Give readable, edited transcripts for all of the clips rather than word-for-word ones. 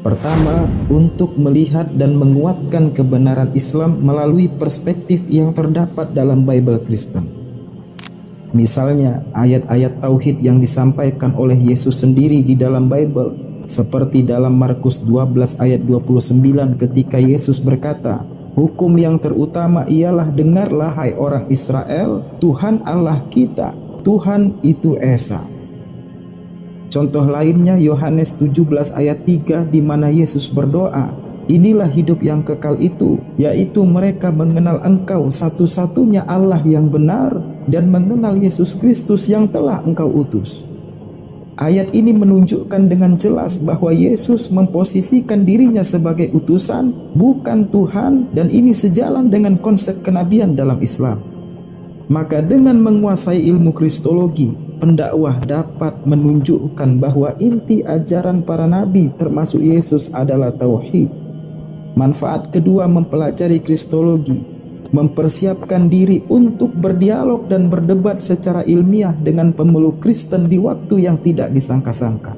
Pertama, untuk melihat dan menguatkan kebenaran Islam melalui perspektif yang terdapat dalam Bible Kristen. Misalnya, ayat-ayat tauhid yang disampaikan oleh Yesus sendiri di dalam Bible, seperti dalam Markus 12 ayat 29 ketika Yesus berkata, "Hukum yang terutama ialah, dengarlah hai orang Israel, Tuhan Allah kita, Tuhan itu Esa." Contoh lainnya Yohanes 17 ayat 3 di mana Yesus berdoa, "Inilah hidup yang kekal itu, yaitu mereka mengenal Engkau satu-satunya Allah yang benar dan mengenal Yesus Kristus yang telah Engkau utus." Ayat ini menunjukkan dengan jelas bahwa Yesus memposisikan dirinya sebagai utusan, bukan Tuhan, dan ini sejalan dengan konsep kenabian dalam Islam. Maka dengan menguasai ilmu kristologi, pendakwah dapat menunjukkan bahwa inti ajaran para nabi termasuk Yesus adalah tauhid. Manfaat kedua mempelajari kristologi, mempersiapkan diri untuk berdialog dan berdebat secara ilmiah dengan pemeluk Kristen di waktu yang tidak disangka-sangka.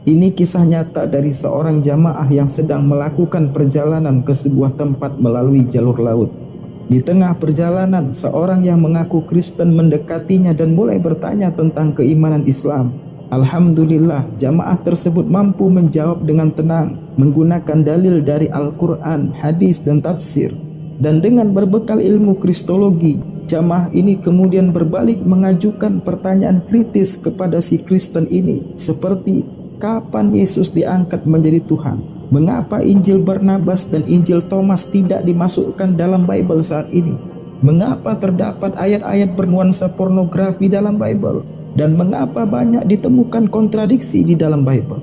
Ini kisah nyata dari seorang jamaah yang sedang melakukan perjalanan ke sebuah tempat melalui jalur laut. Di tengah perjalanan, seorang yang mengaku Kristen mendekatinya dan mulai bertanya tentang keimanan Islam. Alhamdulillah, jamaah tersebut mampu menjawab dengan tenang, menggunakan dalil dari Al-Quran, hadis, dan tafsir. Dan dengan berbekal ilmu kristologi, jamaah ini kemudian berbalik mengajukan pertanyaan kritis kepada si Kristen ini, seperti, kapan Yesus diangkat menjadi Tuhan? Mengapa Injil Barnabas dan Injil Thomas tidak dimasukkan dalam Bible saat ini? Mengapa terdapat ayat-ayat bernuansa pornografi dalam Bible? Dan mengapa banyak ditemukan kontradiksi di dalam Bible?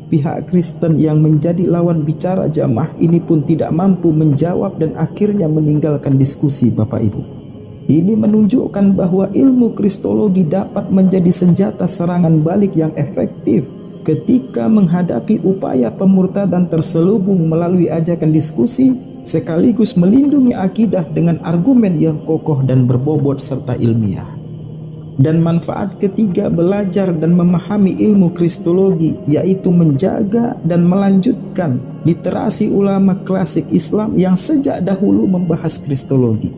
Pihak Kristen yang menjadi lawan bicara jamaah ini pun tidak mampu menjawab dan akhirnya meninggalkan diskusi, Bapak Ibu. Ini menunjukkan bahwa ilmu kristologi dapat menjadi senjata serangan balik yang efektif ketika menghadapi upaya pemurtadan terselubung melalui ajakan diskusi, sekaligus melindungi akidah dengan argumen yang kokoh dan berbobot serta ilmiah. Dan manfaat ketiga belajar dan memahami ilmu kristologi, yaitu menjaga dan melanjutkan literasi ulama klasik Islam yang sejak dahulu membahas kristologi.